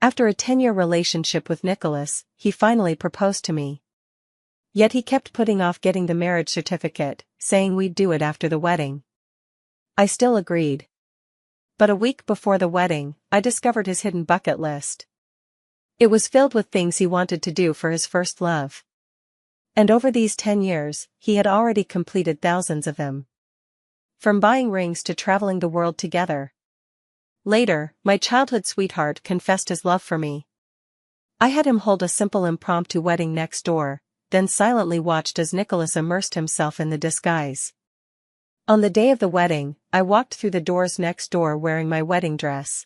After a 10-year relationship with Nicholas, he finally proposed to me. Yet he kept putting off getting the marriage certificate, saying we'd do it after the wedding. I still agreed. But a week before the wedding, I discovered his hidden bucket list. It was filled with things he wanted to do for his first love. And over these 10 years, he had already completed thousands of them. From buying rings to traveling the world together. Later, my childhood sweetheart confessed his love for me. I had him hold a simple impromptu wedding next door, then silently watched as Nicholas immersed himself in the disguise. On the day of the wedding, I walked through the doors next door wearing my wedding dress.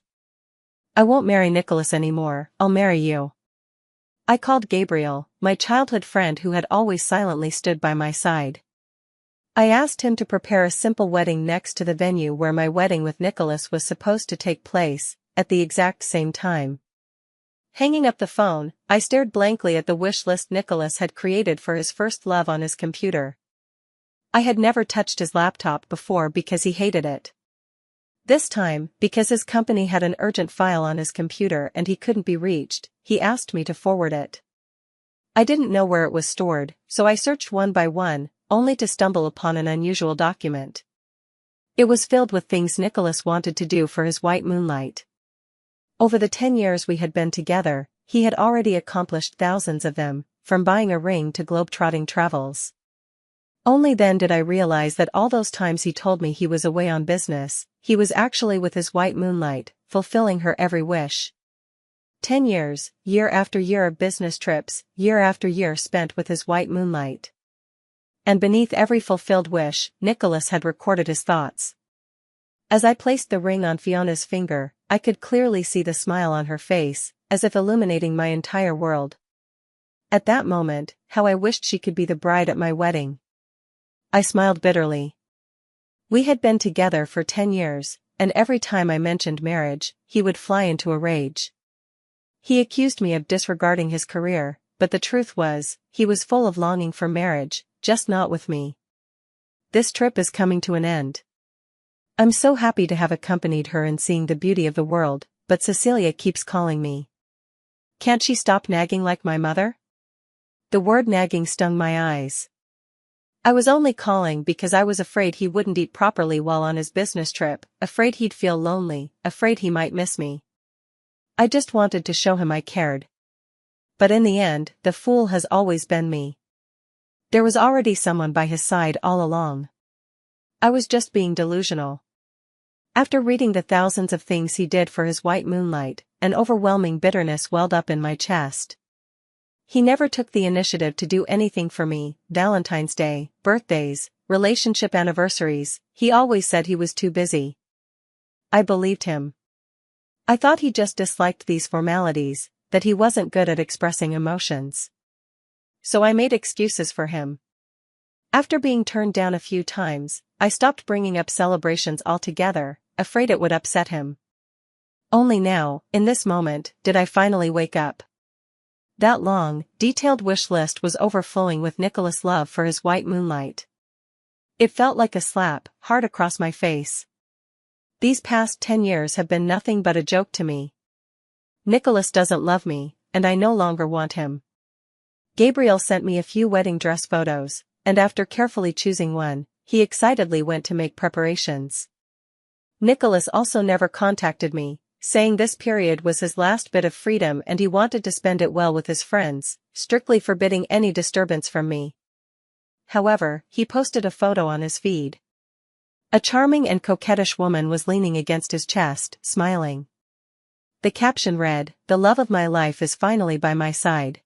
I won't marry Nicholas anymore, I'll marry you. I called Gabriel, my childhood friend who had always silently stood by my side. I asked him to prepare a simple wedding next to the venue where my wedding with Nicholas was supposed to take place, at the exact same time. Hanging up the phone, I stared blankly at the wish list Nicholas had created for his first love on his computer. I had never touched his laptop before because he hated it. This time, because his company had an urgent file on his computer and he couldn't be reached, he asked me to forward it. I didn't know where it was stored, so I searched one by one, only to stumble upon an unusual document. It was filled with things Nicholas wanted to do for his white moonlight. Over the 10 years we had been together, he had already accomplished thousands of them, from buying a ring to globe-trotting travels. Only then did I realize that all those times he told me he was away on business, he was actually with his white moonlight, fulfilling her every wish. 10 years, year after year of business trips, year after year spent with his white moonlight. And beneath every fulfilled wish, Nicholas had recorded his thoughts. As I placed the ring on Fiona's finger, I could clearly see the smile on her face, as if illuminating my entire world. At that moment, how I wished she could be the bride at my wedding. I smiled bitterly. We had been together for 10 years, and every time I mentioned marriage, he would fly into a rage. He accused me of disregarding his career, but the truth was, he was full of longing for marriage, just not with me. This trip is coming to an end. I'm so happy to have accompanied her in seeing the beauty of the world, but Cecilia keeps calling me. Can't she stop nagging like my mother? The word nagging stung my eyes. I was only calling because I was afraid he wouldn't eat properly while on his business trip, afraid he'd feel lonely, afraid he might miss me. I just wanted to show him I cared. But in the end, the fool has always been me. There was already someone by his side all along. I was just being delusional. After reading the thousands of things he did for his white moonlight, an overwhelming bitterness welled up in my chest. He never took the initiative to do anything for me, Valentine's Day, birthdays, relationship anniversaries, he always said he was too busy. I believed him. I thought he just disliked these formalities, that he wasn't good at expressing emotions. So I made excuses for him. After being turned down a few times, I stopped bringing up celebrations altogether, afraid it would upset him. Only now, in this moment, did I finally wake up. That long, detailed wish list was overflowing with Nicholas' love for his white moonlight. It felt like a slap, hard across my face. These past 10 years have been nothing but a joke to me. Nicholas doesn't love me, and I no longer want him. Gabriel sent me a few wedding dress photos, and after carefully choosing one, he excitedly went to make preparations. Nicholas also never contacted me, saying this period was his last bit of freedom and he wanted to spend it well with his friends, strictly forbidding any disturbance from me. However, he posted a photo on his feed. A charming and coquettish woman was leaning against his chest, smiling. The caption read, "The love of my life is finally by my side."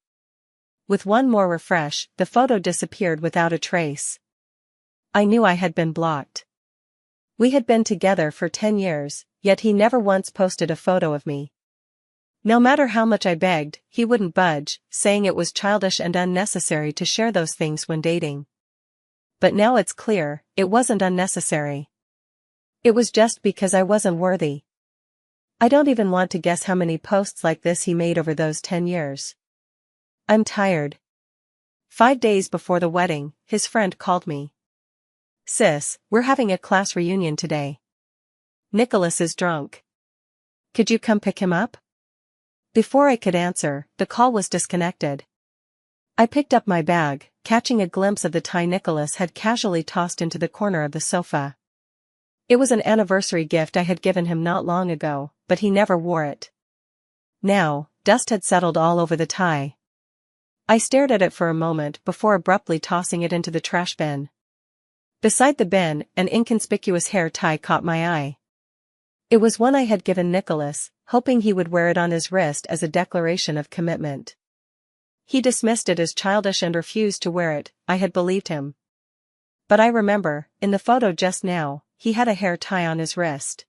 With one more refresh, the photo disappeared without a trace. I knew I had been blocked. We had been together for 10 years, yet he never once posted a photo of me. No matter how much I begged, he wouldn't budge, saying it was childish and unnecessary to share those things when dating. But now it's clear, it wasn't unnecessary. It was just because I wasn't worthy. I don't even want to guess how many posts like this he made over those 10 years. I'm tired. 5 days before the wedding, his friend called me. "Sis, we're having a class reunion today. Nicholas is drunk. Could you come pick him up?" Before I could answer, the call was disconnected. I picked up my bag, catching a glimpse of the tie Nicholas had casually tossed into the corner of the sofa. It was an anniversary gift I had given him not long ago, but he never wore it. Now, dust had settled all over the tie. I stared at it for a moment before abruptly tossing it into the trash bin. Beside the bin, an inconspicuous hair tie caught my eye. It was one I had given Nicholas, hoping he would wear it on his wrist as a declaration of commitment. He dismissed it as childish and refused to wear it. I had believed him. But I remember, in the photo just now, he had a hair tie on his wrist.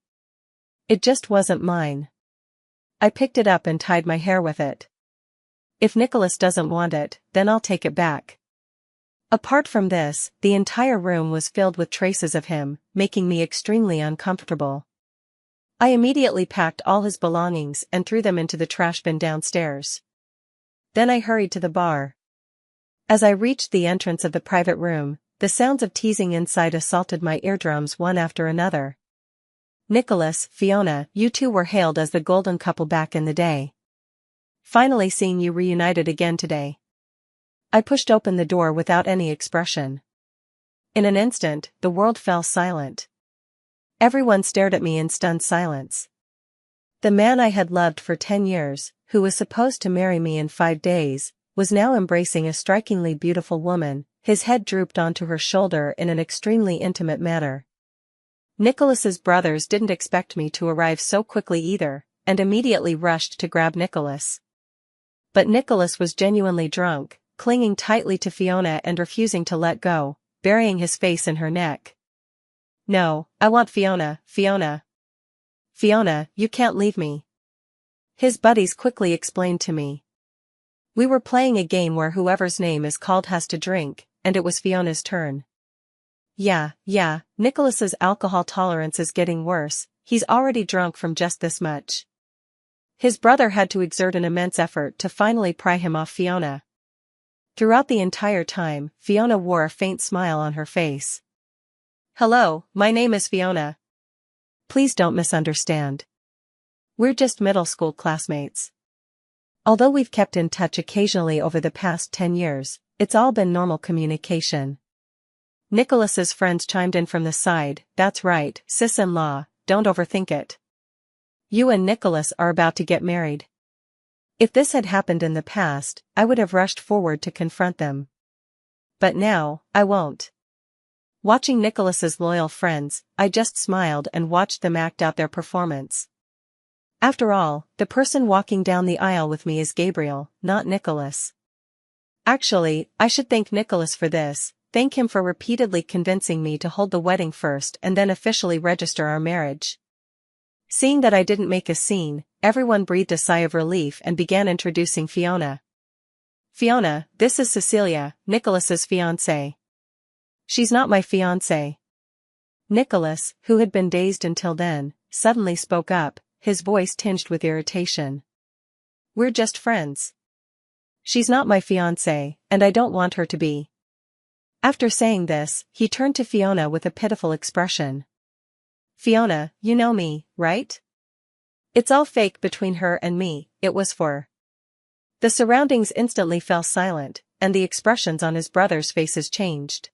It just wasn't mine. I picked it up and tied my hair with it. If Nicholas doesn't want it, then I'll take it back. Apart from this, the entire room was filled with traces of him, making me extremely uncomfortable. I immediately packed all his belongings and threw them into the trash bin downstairs. Then I hurried to the bar. As I reached the entrance of the private room, the sounds of teasing inside assaulted my eardrums one after another. Nicholas, Fiona, you two were hailed as the golden couple back in the day. Finally seeing you reunited again today. I pushed open the door without any expression. In an instant, the world fell silent. Everyone stared at me in stunned silence. The man I had loved for 10 years, who was supposed to marry me in 5 days, was now embracing a strikingly beautiful woman, his head drooped onto her shoulder in an extremely intimate manner. Nicholas's brothers didn't expect me to arrive so quickly either, and immediately rushed to grab Nicholas. But Nicholas was genuinely drunk, clinging tightly to Fiona and refusing to let go, burying his face in her neck. No, I want Fiona, Fiona. Fiona, you can't leave me. His buddies quickly explained to me. We were playing a game where whoever's name is called has to drink, and it was Fiona's turn. Yeah, Nicholas's alcohol tolerance is getting worse, he's already drunk from just this much. His brother had to exert an immense effort to finally pry him off Fiona. Throughout the entire time, Fiona wore a faint smile on her face. Hello, my name is Fiona. Please don't misunderstand. We're just middle school classmates. Although we've kept in touch occasionally over the past 10 years, it's all been normal communication. Nicholas's friends chimed in from the side, that's right, sis-in-law, don't overthink it. You and Nicholas are about to get married. If this had happened in the past, I would have rushed forward to confront them. But now, I won't. Watching Nicholas's loyal friends, I just smiled and watched them act out their performance. After all, the person walking down the aisle with me is Gabriel, not Nicholas. Actually, I should thank Nicholas for this, thank him for repeatedly convincing me to hold the wedding first and then officially register our marriage. Seeing that I didn't make a scene, everyone breathed a sigh of relief and began introducing Fiona. Fiona, this is Cecilia, Nicholas's fiancée. She's not my fiancée. Nicholas, who had been dazed until then, suddenly spoke up, his voice tinged with irritation. We're just friends. She's not my fiancée, and I don't want her to be. After saying this, he turned to Fiona with a pitiful expression. Fiona, you know me, right? It's all fake between her and me, it was for. The surroundings instantly fell silent, and the expressions on his brothers' faces changed.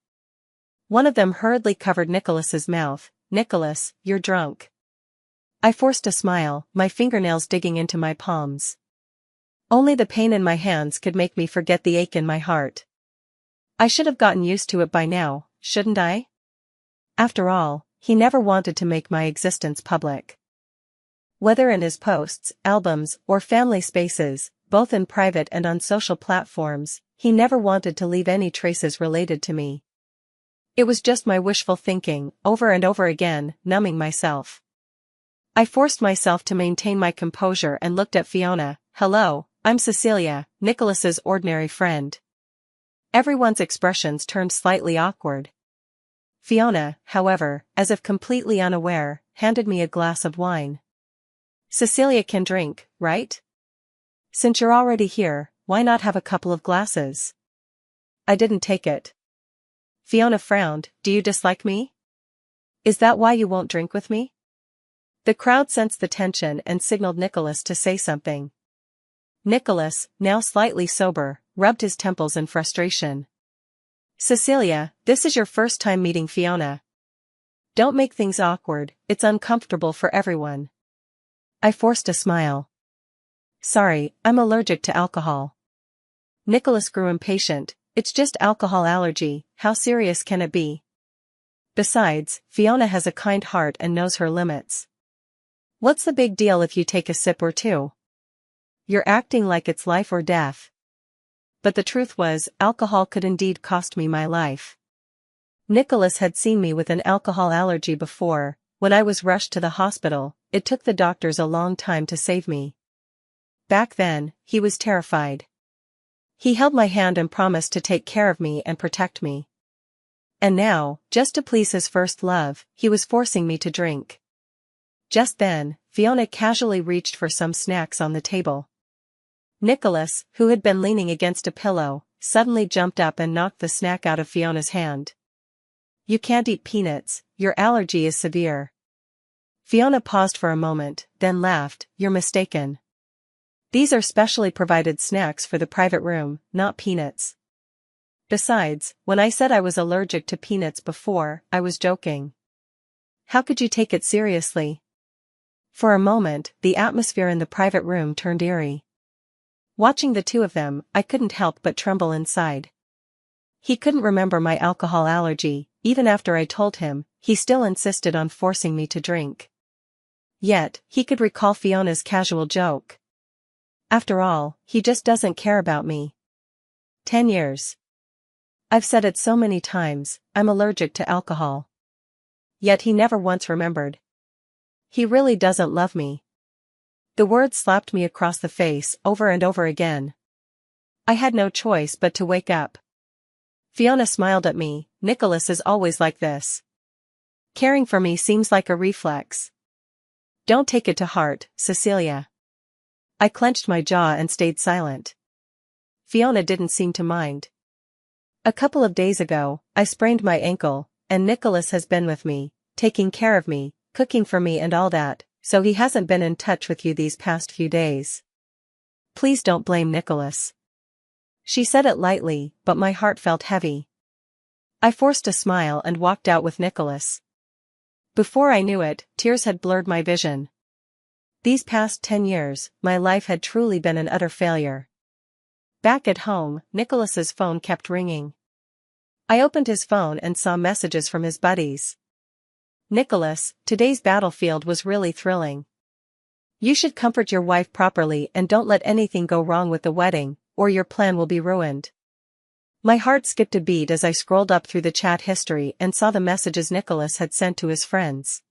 One of them hurriedly covered Nicholas's mouth. Nicholas, you're drunk. I forced a smile, my fingernails digging into my palms. Only the pain in my hands could make me forget the ache in my heart. I should have gotten used to it by now, shouldn't I? After all, he never wanted to make my existence public. Whether in his posts, albums, or family spaces, both in private and on social platforms, he never wanted to leave any traces related to me. It was just my wishful thinking, over and over again, numbing myself. I forced myself to maintain my composure and looked at Fiona. Hello, I'm Cecilia, Nicholas's ordinary friend. Everyone's expressions turned slightly awkward. Fiona, however, as if completely unaware, handed me a glass of wine. Cecilia can drink, right? Since you're already here, why not have a couple of glasses? I didn't take it. Fiona frowned. Do you dislike me? Is that why you won't drink with me? The crowd sensed the tension and signaled Nicholas to say something. Nicholas, now slightly sober, rubbed his temples in frustration. Cecilia, this is your first time meeting Fiona. Don't make things awkward, it's uncomfortable for everyone. I forced a smile. Sorry, I'm allergic to alcohol. Nicholas grew impatient. It's just alcohol allergy, how serious can it be? Besides, Fiona has a kind heart and knows her limits. What's the big deal if you take a sip or two? You're acting like it's life or death. But the truth was, alcohol could indeed cost me my life. Nicholas had seen me with an alcohol allergy before. When I was rushed to the hospital, it took the doctors a long time to save me. Back then, he was terrified. He held my hand and promised to take care of me and protect me. And now, just to please his first love, he was forcing me to drink. Just then, Fiona casually reached for some snacks on the table. Nicholas, who had been leaning against a pillow, suddenly jumped up and knocked the snack out of Fiona's hand. You can't eat peanuts, your allergy is severe. Fiona paused for a moment, then laughed, you're mistaken. These are specially provided snacks for the private room, not peanuts. Besides, when I said I was allergic to peanuts before, I was joking. How could you take it seriously? For a moment, the atmosphere in the private room turned eerie. Watching the two of them, I couldn't help but tremble inside. He couldn't remember my alcohol allergy, even after I told him. He still insisted on forcing me to drink. Yet, he could recall Fiona's casual joke. After all, he just doesn't care about me. 10 years. I've said it so many times, I'm allergic to alcohol. Yet he never once remembered. He really doesn't love me. The words slapped me across the face over and over again. I had no choice but to wake up. Fiona smiled at me. Nicholas is always like this. Caring for me seems like a reflex. Don't take it to heart, Cecilia. I clenched my jaw and stayed silent. Fiona didn't seem to mind. A couple of days ago, I sprained my ankle, and Nicholas has been with me, taking care of me, cooking for me and all that, so he hasn't been in touch with you these past few days. Please don't blame Nicholas. She said it lightly, but my heart felt heavy. I forced a smile and walked out with Nicholas. Before I knew it, tears had blurred my vision. These past 10 years, my life had truly been an utter failure. Back at home, Nicholas's phone kept ringing. I opened his phone and saw messages from his buddies. Nicholas, today's battlefield was really thrilling. You should comfort your wife properly and don't let anything go wrong with the wedding, or your plan will be ruined. My heart skipped a beat as I scrolled up through the chat history and saw the messages Nicholas had sent to his friends.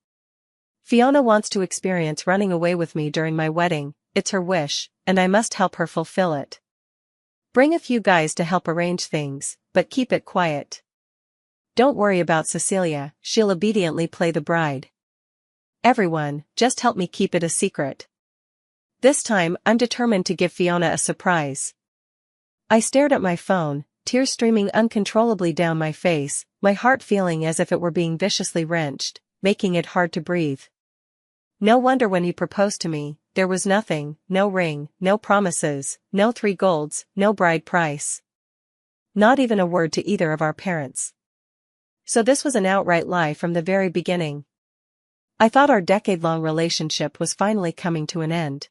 Fiona wants to experience running away with me during my wedding, it's her wish, and I must help her fulfill it. Bring a few guys to help arrange things, but keep it quiet. Don't worry about Cecilia, she'll obediently play the bride. Everyone, just help me keep it a secret. This time, I'm determined to give Fiona a surprise. I stared at my phone, tears streaming uncontrollably down my face, my heart feeling as if it were being viciously wrenched, making it hard to breathe. No wonder when he proposed to me, there was nothing, no ring, no promises, no 3 golds, no bride price. Not even a word to either of our parents. So this was an outright lie from the very beginning. I thought our decade-long relationship was finally coming to an end.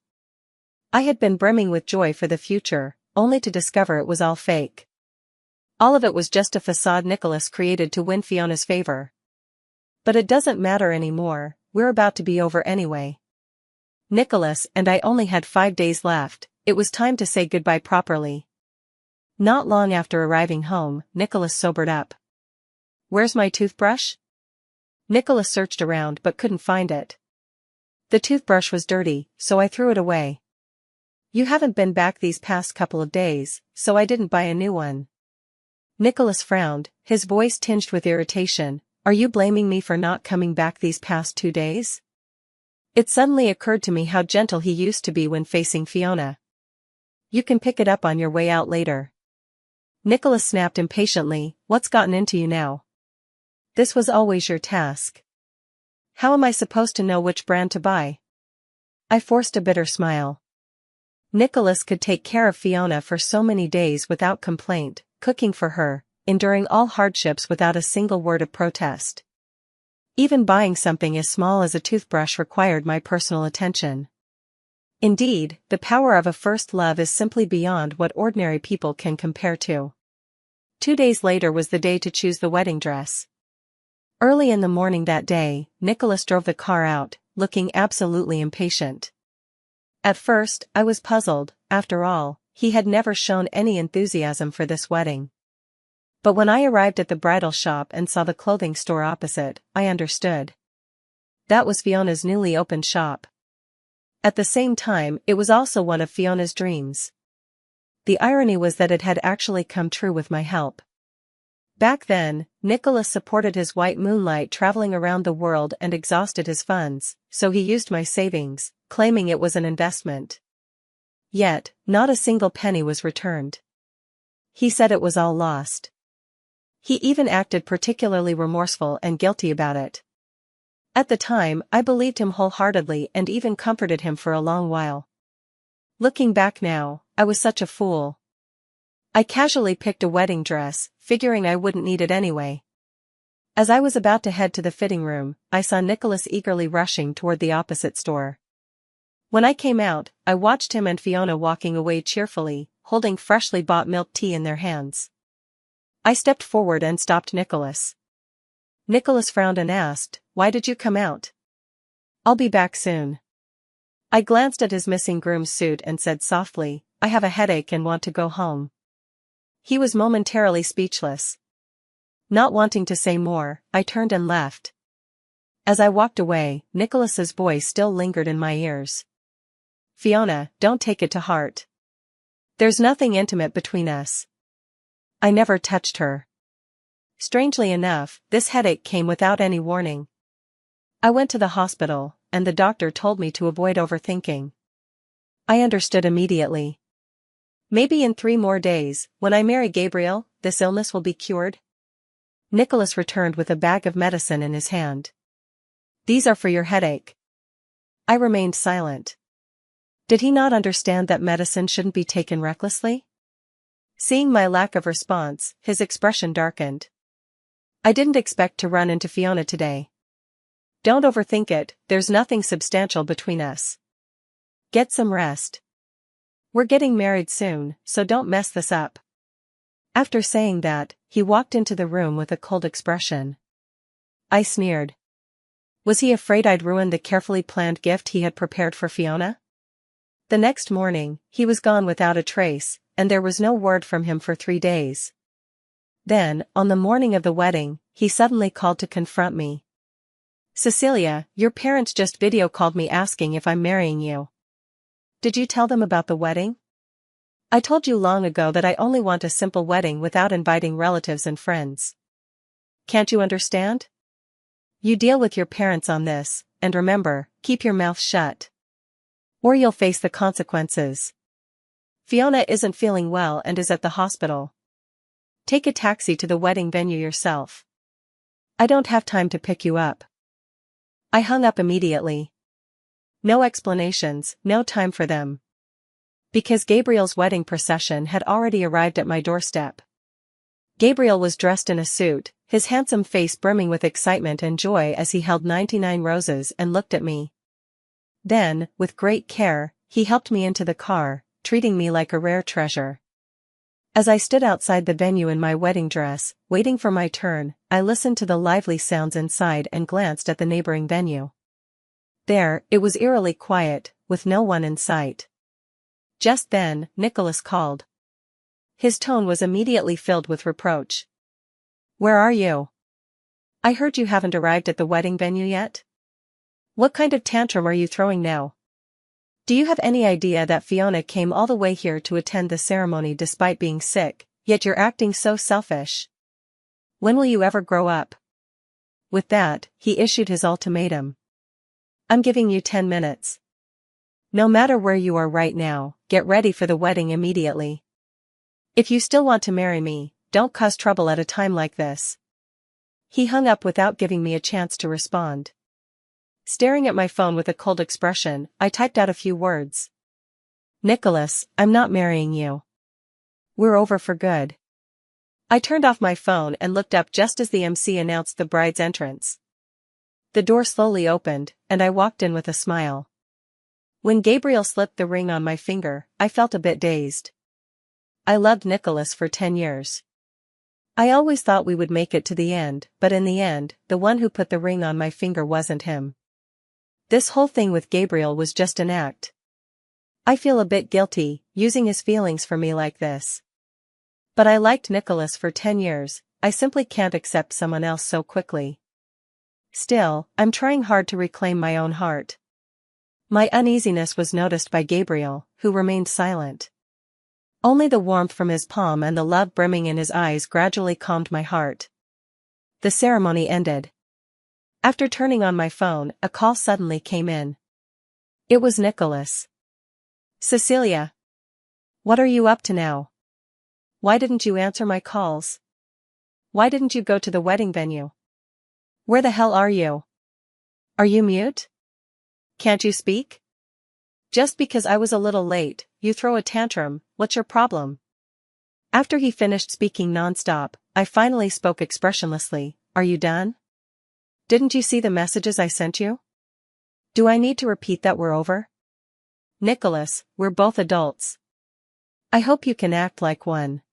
I had been brimming with joy for the future, only to discover it was all fake. All of it was just a facade Nicholas created to win Fiona's favor. But it doesn't matter anymore, we're about to be over anyway. Nicholas and I only had 5 days left, it was time to say goodbye properly. Not long after arriving home, Nicholas sobered up. Where's my toothbrush? Nicholas searched around but couldn't find it. The toothbrush was dirty, so I threw it away. You haven't been back these past couple of days, so I didn't buy a new one. Nicholas frowned, his voice tinged with irritation. Are you blaming me for not coming back these past 2 days? It suddenly occurred to me how gentle he used to be when facing Fiona. You can pick it up on your way out later. Nicholas snapped impatiently, what's gotten into you now? This was always your task. How am I supposed to know which brand to buy? I forced a bitter smile. Nicholas could take care of Fiona for so many days without complaint, cooking for her, enduring all hardships without a single word of protest. Even buying something as small as a toothbrush required my personal attention. Indeed, the power of a first love is simply beyond what ordinary people can compare to. 2 days later was the day to choose the wedding dress. Early in the morning that day, Nicholas drove the car out, looking absolutely impatient. At first, I was puzzled. After all, he had never shown any enthusiasm for this wedding. But when I arrived at the bridal shop and saw the clothing store opposite, I understood. That was Fiona's newly opened shop. At the same time, it was also one of Fiona's dreams. The irony was that it had actually come true with my help. Back then, Nicholas supported his white moonlight traveling around the world and exhausted his funds, so he used my savings, claiming it was an investment. Yet, not a single penny was returned. He said it was all lost. He even acted particularly remorseful and guilty about it. At the time, I believed him wholeheartedly and even comforted him for a long while. Looking back now, I was such a fool. I casually picked a wedding dress, figuring I wouldn't need it anyway. As I was about to head to the fitting room, I saw Nicholas eagerly rushing toward the opposite store. When I came out, I watched him and Fiona walking away cheerfully, holding freshly bought milk tea in their hands. I stepped forward and stopped Nicholas. Nicholas frowned and asked, "Why did you come out?" "I'll be back soon." I glanced at his missing groom's suit and said softly, "I have a headache and want to go home." He was momentarily speechless. Not wanting to say more, I turned and left. As I walked away, Nicholas's voice still lingered in my ears. "Fiona, don't take it to heart. There's nothing intimate between us." I never touched her. Strangely enough, this headache came without any warning. I went to the hospital, and the doctor told me to avoid overthinking. I understood immediately. Maybe in 3 more days, when I marry Gabriel, this illness will be cured. Nicholas returned with a bag of medicine in his hand. "These are for your headache." I remained silent. Did he not understand that medicine shouldn't be taken recklessly? Seeing my lack of response, his expression darkened. "I didn't expect to run into Fiona today. Don't overthink it, there's nothing substantial between us. Get some rest. We're getting married soon, so don't mess this up." After saying that, he walked into the room with a cold expression. I sneered. Was he afraid I'd ruin the carefully planned gift he had prepared for Fiona? The next morning, he was gone without a trace, and there was no word from him for 3 days. Then, on the morning of the wedding, he suddenly called to confront me. "Cecilia, your parents just video called me asking if I'm marrying you. Did you tell them about the wedding? I told you long ago that I only want a simple wedding without inviting relatives and friends. Can't you understand? You deal with your parents on this, and remember, keep your mouth shut. Or you'll face the consequences. Fiona isn't feeling well and is at the hospital. Take a taxi to the wedding venue yourself. I don't have time to pick you up." I hung up immediately. No explanations, no time for them. Because Gabriel's wedding procession had already arrived at my doorstep. Gabriel was dressed in a suit, his handsome face brimming with excitement and joy as he held 99 roses and looked at me. Then, with great care, he helped me into the car, treating me like a rare treasure. As I stood outside the venue in my wedding dress, waiting for my turn, I listened to the lively sounds inside and glanced at the neighboring venue. There, it was eerily quiet, with no one in sight. Just then, Nicholas called. His tone was immediately filled with reproach. "Where are you? I heard you haven't arrived at the wedding venue yet. What kind of tantrum are you throwing now? Do you have any idea that Fiona came all the way here to attend the ceremony despite being sick, yet you're acting so selfish? When will you ever grow up?" With that, he issued his ultimatum. "I'm giving you 10 minutes. No matter where you are right now, get ready for the wedding immediately. If you still want to marry me, don't cause trouble at a time like this." He hung up without giving me a chance to respond. Staring at my phone with a cold expression, I typed out a few words. Nicholas, I'm not marrying you. We're over for good. I turned off my phone and looked up just as the MC announced the bride's entrance. The door slowly opened, and I walked in with a smile. When Gabriel slipped the ring on my finger, I felt a bit dazed. I loved Nicholas for 10 years. I always thought we would make it to the end, but in the end, the one who put the ring on my finger wasn't him. This whole thing with Gabriel was just an act. I feel a bit guilty, using his feelings for me like this. But I liked Nicholas for 10 years, I simply can't accept someone else so quickly. Still, I'm trying hard to reclaim my own heart. My uneasiness was noticed by Gabriel, who remained silent. Only the warmth from his palm and the love brimming in his eyes gradually calmed my heart. The ceremony ended. After turning on my phone, a call suddenly came in. It was Nicholas. Cecilia. What are you up to now? Why didn't you answer my calls? Why didn't you go to the wedding venue? Where the hell are you? Are you mute? Can't you speak? Just because I was a little late, you throw a tantrum, what's your problem? After he finished speaking nonstop, I finally spoke expressionlessly, are you done? Didn't you see the messages I sent you? Do I need to repeat that we're over? Nicholas, we're both adults. I hope you can act like one.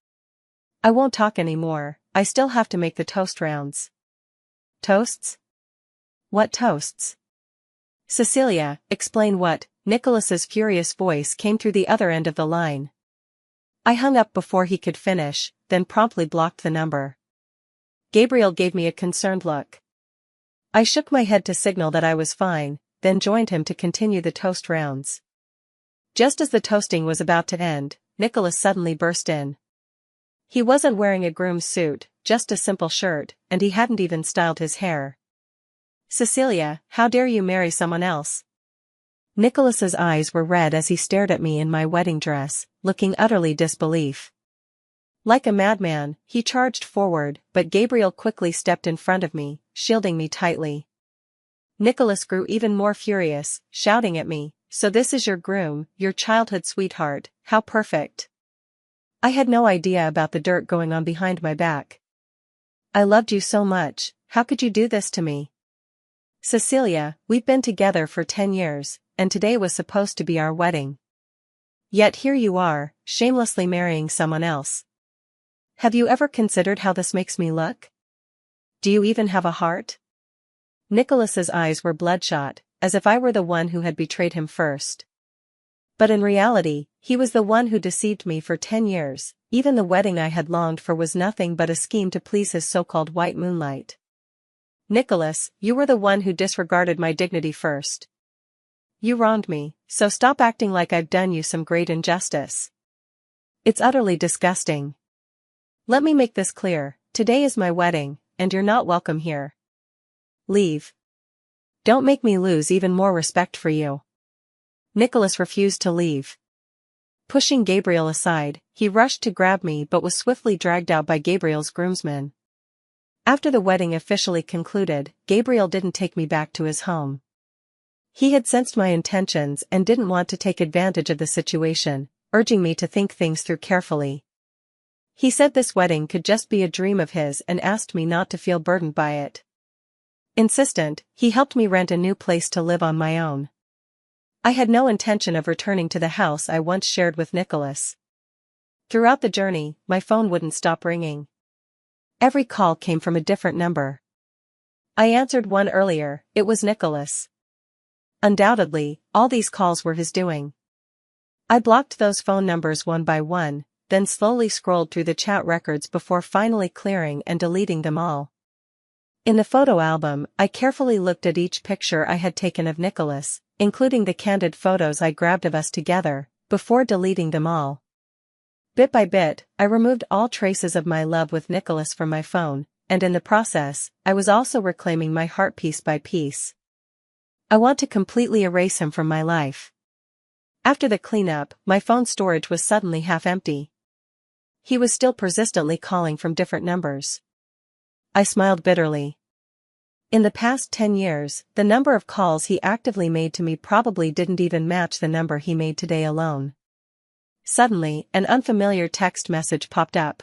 I won't talk anymore, I still have to make the toast rounds. Toasts? What toasts? Cecilia, explain what? Nicholas's furious voice came through the other end of the line. I hung up before he could finish, then promptly blocked the number. Gabriel gave me a concerned look. I shook my head to signal that I was fine, then joined him to continue the toast rounds. Just as the toasting was about to end, Nicholas suddenly burst in. He wasn't wearing a groom's suit, just a simple shirt, and he hadn't even styled his hair. Cecilia, how dare you marry someone else? Nicholas's eyes were red as he stared at me in my wedding dress, looking utterly disbelief. Like a madman, he charged forward, but Gabriel quickly stepped in front of me, shielding me tightly. Nicholas grew even more furious, shouting at me, so this is your groom, your childhood sweetheart, how perfect. I had no idea about the dirt going on behind my back. I loved you so much, how could you do this to me? Cecilia, we've been together for 10 years, and today was supposed to be our wedding. Yet here you are, shamelessly marrying someone else. Have you ever considered how this makes me look? Do you even have a heart? Nicholas's eyes were bloodshot, as if I were the one who had betrayed him first. But in reality, he was the one who deceived me for 10 years, even the wedding I had longed for was nothing but a scheme to please his so-called white moonlight. Nicholas, you were the one who disregarded my dignity first. You wronged me, so stop acting like I've done you some great injustice. It's utterly disgusting. Let me make this clear, today is my wedding, and you're not welcome here. Leave. Don't make me lose even more respect for you. Nicholas refused to leave. Pushing Gabriel aside, he rushed to grab me but was swiftly dragged out by Gabriel's groomsmen. After the wedding officially concluded, Gabriel didn't take me back to his home. He had sensed my intentions and didn't want to take advantage of the situation, urging me to think things through carefully. He said this wedding could just be a dream of his and asked me not to feel burdened by it. Insistent, he helped me rent a new place to live on my own. I had no intention of returning to the house I once shared with Nicholas. Throughout the journey, my phone wouldn't stop ringing. Every call came from a different number. I answered one earlier, it was Nicholas. Undoubtedly, all these calls were his doing. I blocked those phone numbers one by one, then slowly scrolled through the chat records before finally clearing and deleting them all. In the photo album, I carefully looked at each picture I had taken of Nicholas, including the candid photos I grabbed of us together, before deleting them all. Bit by bit, I removed all traces of my love with Nicholas from my phone, and in the process, I was also reclaiming my heart piece by piece. I want to completely erase him from my life. After the cleanup, my phone storage was suddenly half empty. He was still persistently calling from different numbers. I smiled bitterly. In the past 10 years, the number of calls he actively made to me probably didn't even match the number he made today alone. Suddenly, an unfamiliar text message popped up.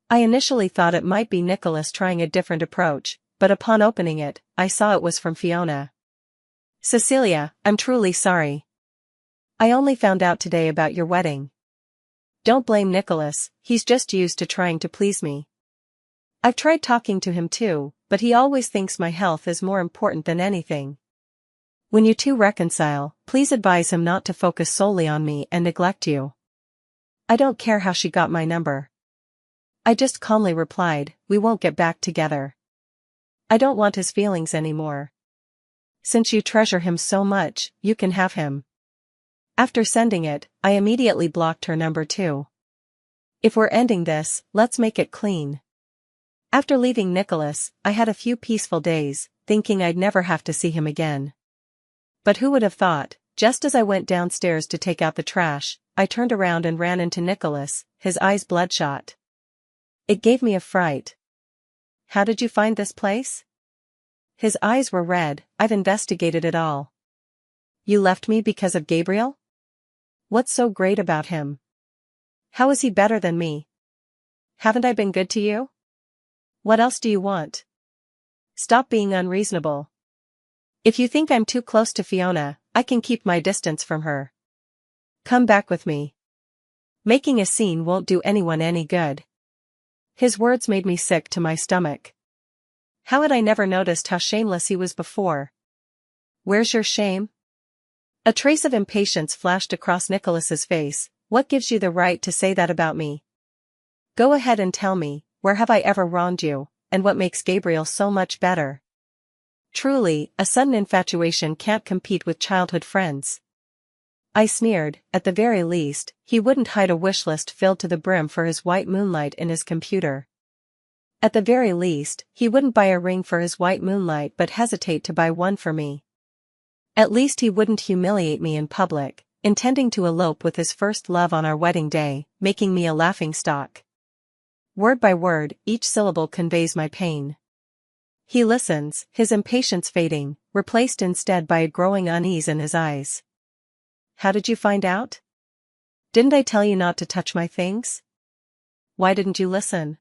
I initially thought it might be Nicholas trying a different approach, but upon opening it, I saw it was from Fiona. Cecilia, I'm truly sorry. I only found out today about your wedding. Don't blame Nicholas, he's just used to trying to please me. I've tried talking to him too, but he always thinks my health is more important than anything. When you two reconcile, please advise him not to focus solely on me and neglect you. I don't care how she got my number. I just calmly replied, we won't get back together. I don't want his feelings anymore. Since you treasure him so much, you can have him. After sending it, I immediately blocked her number too. If we're ending this, let's make it clean. After leaving Nicholas, I had a few peaceful days, thinking I'd never have to see him again. But who would have thought, just as I went downstairs to take out the trash, I turned around and ran into Nicholas, his eyes bloodshot. It gave me a fright. How did you find this place? His eyes were red. I've investigated it all. You left me because of Gabriel? What's so great about him? How is he better than me? Haven't I been good to you? What else do you want? Stop being unreasonable. If you think I'm too close to Fiona, I can keep my distance from her. Come back with me. Making a scene won't do anyone any good. His words made me sick to my stomach. How had I never noticed how shameless he was before? Where's your shame? A trace of impatience flashed across Nicholas's face. What gives you the right to say that about me? Go ahead and tell me, where have I ever wronged you, and what makes Gabriel so much better? Truly, a sudden infatuation can't compete with childhood friends. I sneered. At the very least, he wouldn't hide a wish list filled to the brim for his white moonlight in his computer. At the very least, he wouldn't buy a ring for his white moonlight but hesitate to buy one for me. At least he wouldn't humiliate me in public, intending to elope with his first love on our wedding day, making me a laughingstock. Word by word, each syllable conveys my pain. He listens, his impatience fading, replaced instead by a growing unease in his eyes. How did you find out? Didn't I tell you not to touch my things? Why didn't you listen?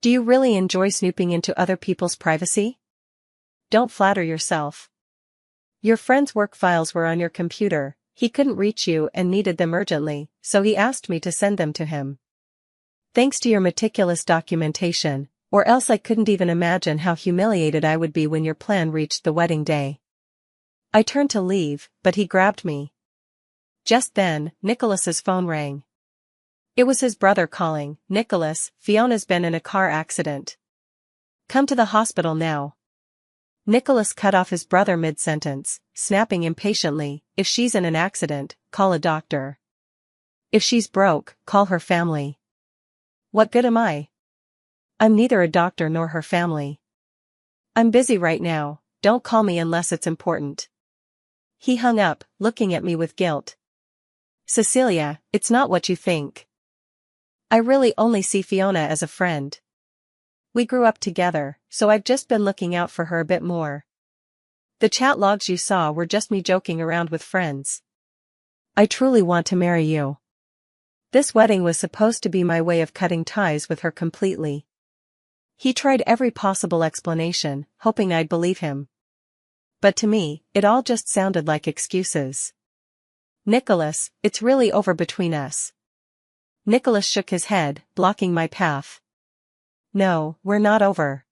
Do you really enjoy snooping into other people's privacy? Don't flatter yourself. Your friend's work files were on your computer, he couldn't reach you and needed them urgently, so he asked me to send them to him. Thanks to your meticulous documentation, or else I couldn't even imagine how humiliated I would be when your plan reached the wedding day. I turned to leave, but he grabbed me. Just then, Nicholas's phone rang. It was his brother calling. Nicholas, Fiona's been in a car accident. Come to the hospital now. Nicholas cut off his brother mid-sentence, snapping impatiently, if she's in an accident, call a doctor. If she's broke, call her family. What good am I? I'm neither a doctor nor her family. I'm busy right now, don't call me unless it's important. He hung up, looking at me with guilt. Cecilia, it's not what you think. I really only see Fiona as a friend. We grew up together, so I've just been looking out for her a bit more. The chat logs you saw were just me joking around with friends. I truly want to marry you. This wedding was supposed to be my way of cutting ties with her completely. He tried every possible explanation, hoping I'd believe him. But to me, it all just sounded like excuses. Nicholas, it's really over between us. Nicholas shook his head, blocking my path. No, we're not over.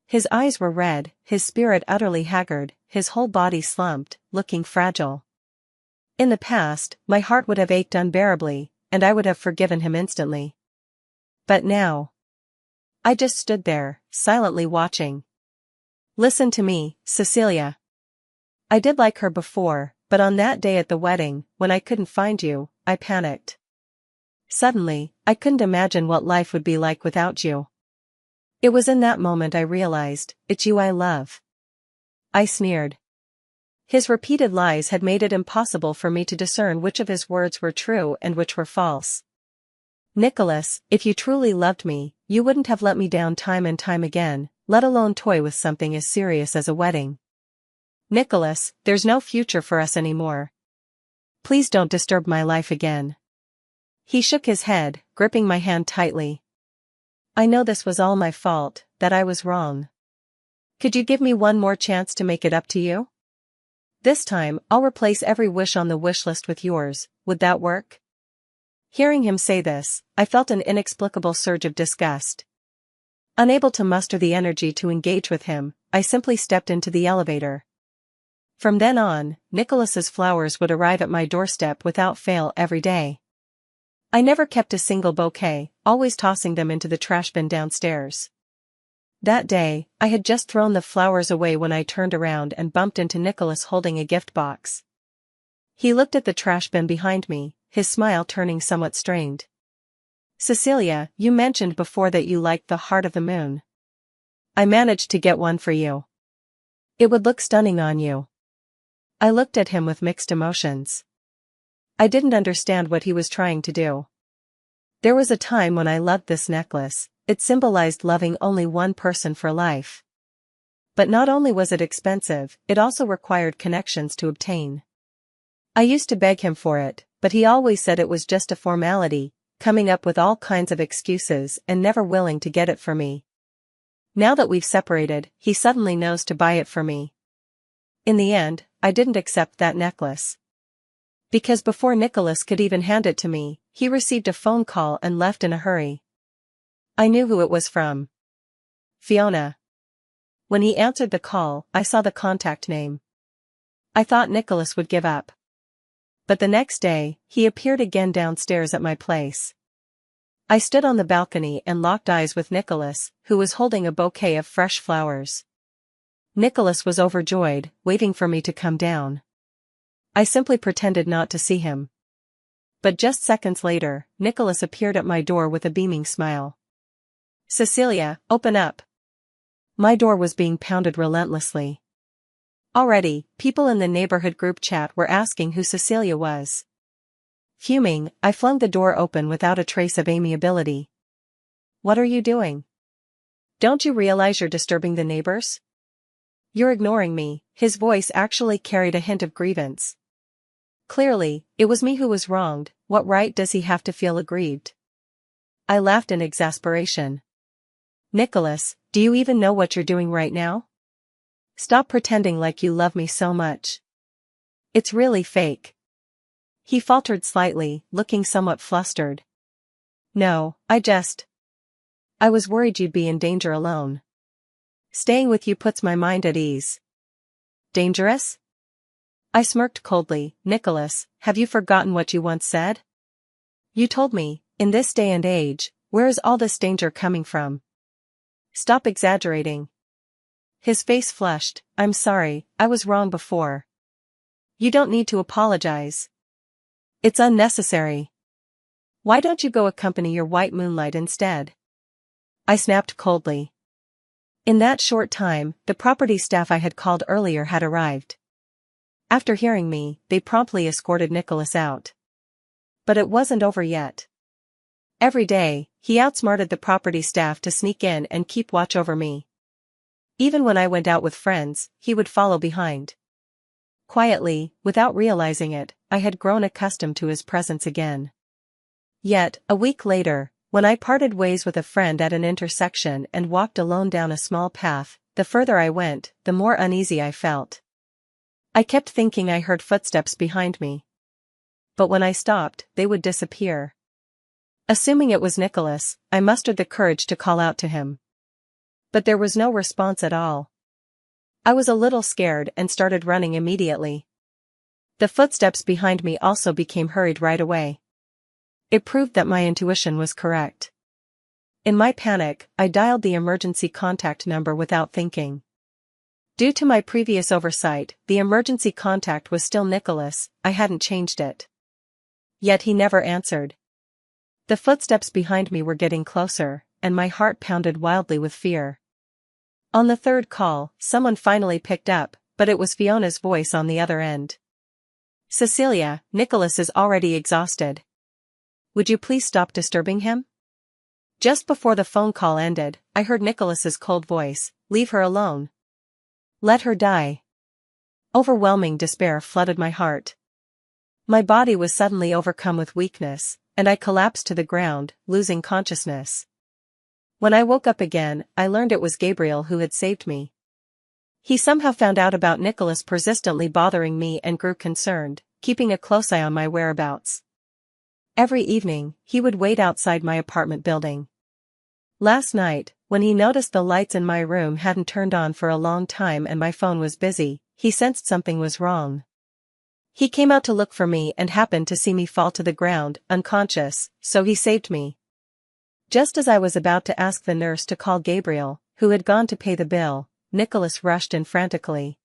His eyes were red, his spirit utterly haggard, his whole body slumped, looking fragile. In the past, my heart would have ached unbearably, and I would have forgiven him instantly. But now, I just stood there, silently watching. Listen to me, Cecilia. I did like her before, but on that day at the wedding, when I couldn't find you, I panicked. Suddenly, I couldn't imagine what life would be like without you. It was in that moment I realized, it's you I love. I sneered. His repeated lies had made it impossible for me to discern which of his words were true and which were false. Nicholas, if you truly loved me, you wouldn't have let me down time and time again, let alone toy with something as serious as a wedding. Nicholas, there's no future for us anymore. Please don't disturb my life again. He shook his head, gripping my hand tightly. I know this was all my fault, that I was wrong. Could you give me one more chance to make it up to you? This time, I'll replace every wish on the wish list with yours. Would that work? Hearing him say this, I felt an inexplicable surge of disgust. Unable to muster the energy to engage with him, I simply stepped into the elevator. From then on, Nicholas's flowers would arrive at my doorstep without fail every day. I never kept a single bouquet, always tossing them into the trash bin downstairs. That day, I had just thrown the flowers away when I turned around and bumped into Nicholas holding a gift box. He looked at the trash bin behind me, his smile turning somewhat strained. Cecilia, you mentioned before that you liked the heart of the moon. I managed to get one for you. It would look stunning on you. I looked at him with mixed emotions. I didn't understand what he was trying to do. There was a time when I loved this necklace. It symbolized loving only one person for life. But not only was it expensive, it also required connections to obtain. I used to beg him for it, but he always said it was just a formality, coming up with all kinds of excuses and never willing to get it for me. Now that we've separated, he suddenly knows to buy it for me. In the end, I didn't accept that necklace. Because before Nicholas could even hand it to me, he received a phone call and left in a hurry. I knew who it was from. Fiona. When he answered the call, I saw the contact name. I thought Nicholas would give up. But the next day, he appeared again downstairs at my place. I stood on the balcony and locked eyes with Nicholas, who was holding a bouquet of fresh flowers. Nicholas was overjoyed, waiting for me to come down. I simply pretended not to see him. But just seconds later, Nicholas appeared at my door with a beaming smile. Cecilia, open up. My door was being pounded relentlessly. Already, people in the neighborhood group chat were asking who Cecilia was. Fuming, I flung the door open without a trace of amiability. What are you doing? Don't you realize you're disturbing the neighbors? You're ignoring me. His voice actually carried a hint of grievance. Clearly, it was me who was wronged. What right does he have to feel aggrieved? I laughed in exasperation. Nicholas, do you even know what you're doing right now? Stop pretending like you love me so much. It's really fake. He faltered slightly, looking somewhat flustered. No, I was worried you'd be in danger alone. Staying with you puts my mind at ease. Dangerous? I smirked coldly. Nicholas, have you forgotten what you once said? You told me, in this day and age, where is all this danger coming from? Stop exaggerating. His face flushed. I'm sorry, I was wrong before. You don't need to apologize. It's unnecessary. Why don't you go accompany your white moonlight instead? I snapped coldly. In that short time, the property staff I had called earlier had arrived. After hearing me, they promptly escorted Nicholas out. But it wasn't over yet. Every day, he outsmarted the property staff to sneak in and keep watch over me. Even when I went out with friends, he would follow behind. Quietly, without realizing it, I had grown accustomed to his presence again. Yet, a week later, when I parted ways with a friend at an intersection and walked alone down a small path, the further I went, the more uneasy I felt. I kept thinking I heard footsteps behind me. But when I stopped, they would disappear. Assuming it was Nicholas, I mustered the courage to call out to him. But there was no response at all. I was a little scared and started running immediately. The footsteps behind me also became hurried right away. It proved that my intuition was correct. In my panic, I dialed the emergency contact number without thinking. Due to my previous oversight, the emergency contact was still Nicholas. I hadn't changed it. Yet he never answered. The footsteps behind me were getting closer, and my heart pounded wildly with fear. On the third call, someone finally picked up, but it was Fiona's voice on the other end. Cecilia, Nicholas is already exhausted. Would you please stop disturbing him? Just before the phone call ended, I heard Nicholas's cold voice. Leave her alone. Let her die. Overwhelming despair flooded my heart. My body was suddenly overcome with weakness, and I collapsed to the ground, losing consciousness. When I woke up again, I learned it was Gabriel who had saved me. He somehow found out about Nicholas persistently bothering me and grew concerned, keeping a close eye on my whereabouts. Every evening, he would wait outside my apartment building. Last night, when he noticed the lights in my room hadn't turned on for a long time and my phone was busy, he sensed something was wrong. He came out to look for me and happened to see me fall to the ground, unconscious, so he saved me. Just as I was about to ask the nurse to call Gabriel, who had gone to pay the bill, Nicholas rushed in frantically.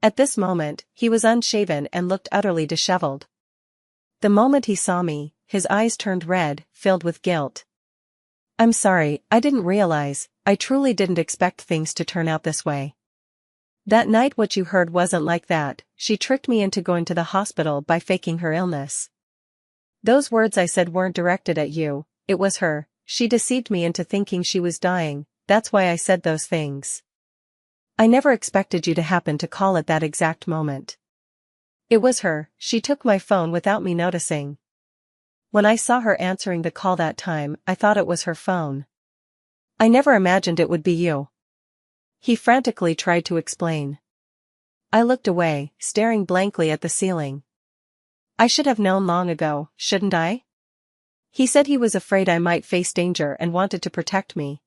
At this moment, he was unshaven and looked utterly disheveled. The moment he saw me, his eyes turned red, filled with guilt. "I'm sorry, I didn't realize, I truly didn't expect things to turn out this way. That night what you heard wasn't like that, she tricked me into going to the hospital by faking her illness. Those words I said weren't directed at you, it was her, she deceived me into thinking she was dying, that's why I said those things. I never expected you to happen to call at that exact moment. It was her, she took my phone without me noticing. When I saw her answering the call that time, I thought it was her phone. I never imagined it would be you." He frantically tried to explain. I looked away, staring blankly at the ceiling. "I should have known long ago, shouldn't I?" He said he was afraid I might face danger and wanted to protect me.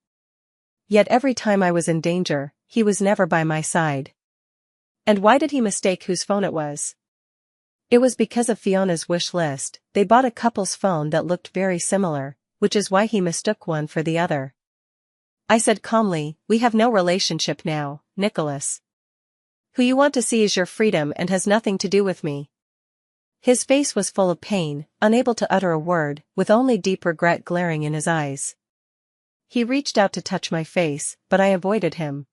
Yet every time I was in danger, he was never by my side. And why did he mistake whose phone it was? It was because of Fiona's wish list. They bought a couple's phone that looked very similar, which is why he mistook one for the other. I said calmly, "We have no relationship now, Nicholas. Who you want to see is your freedom and has nothing to do with me." His face was full of pain, unable to utter a word, with only deep regret glaring in his eyes. He reached out to touch my face, but I avoided him.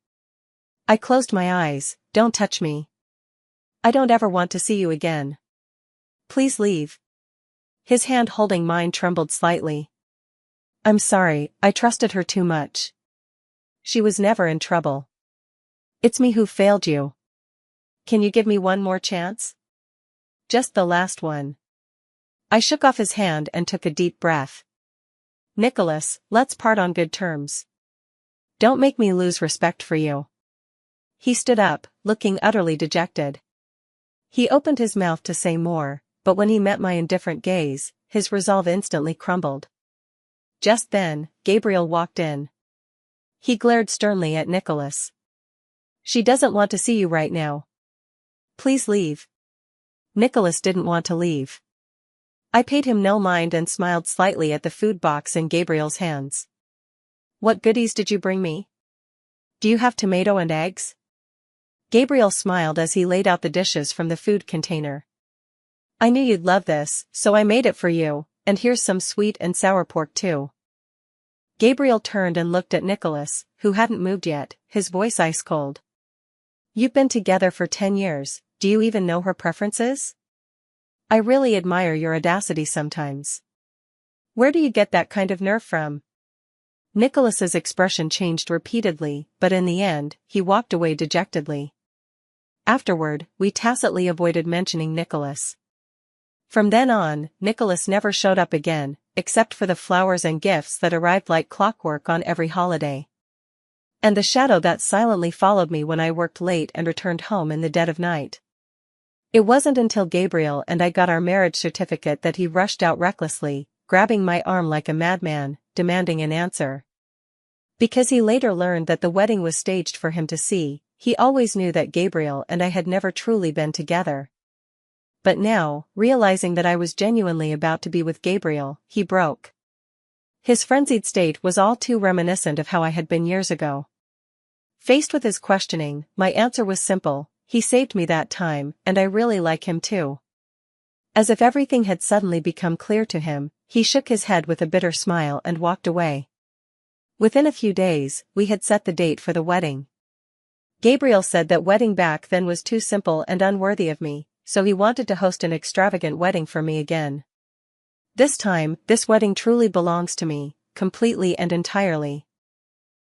I closed my eyes. "Don't touch me. I don't ever want to see you again. Please leave." His hand holding mine trembled slightly. "I'm sorry, I trusted her too much. She was never in trouble. It's me who failed you. Can you give me one more chance? Just the last one." I shook off his hand and took a deep breath. "Nicholas, let's part on good terms. Don't make me lose respect for you." He stood up, looking utterly dejected. He opened his mouth to say more, but when he met my indifferent gaze, his resolve instantly crumbled. Just then, Gabriel walked in. He glared sternly at Nicholas. "She doesn't want to see you right now. Please leave." Nicholas didn't want to leave. I paid him no mind and smiled slightly at the food box in Gabriel's hands. "What goodies did you bring me? Do you have tomato and eggs?" Gabriel smiled as he laid out the dishes from the food container. "I knew you'd love this, so I made it for you, and here's some sweet and sour pork too." Gabriel turned and looked at Nicholas, who hadn't moved yet, his voice ice cold. "You've been together for 10 years, do you even know her preferences? I really admire your audacity sometimes. Where do you get that kind of nerve from?" Nicholas's expression changed repeatedly, but in the end, he walked away dejectedly. Afterward, we tacitly avoided mentioning Nicholas. From then on, Nicholas never showed up again, except for the flowers and gifts that arrived like clockwork on every holiday. And the shadow that silently followed me when I worked late and returned home in the dead of night. It wasn't until Gabriel and I got our marriage certificate that he rushed out recklessly, grabbing my arm like a madman, demanding an answer. Because he later learned that the wedding was staged for him to see, he always knew that Gabriel and I had never truly been together. But now, realizing that I was genuinely about to be with Gabriel, he broke. His frenzied state was all too reminiscent of how I had been years ago. Faced with his questioning, my answer was simple: he saved me that time, and I really like him too. As if everything had suddenly become clear to him, he shook his head with a bitter smile and walked away. Within a few days, we had set the date for the wedding. Gabriel said that wedding back then was too simple and unworthy of me, so he wanted to host an extravagant wedding for me again. This time, this wedding truly belongs to me, completely and entirely.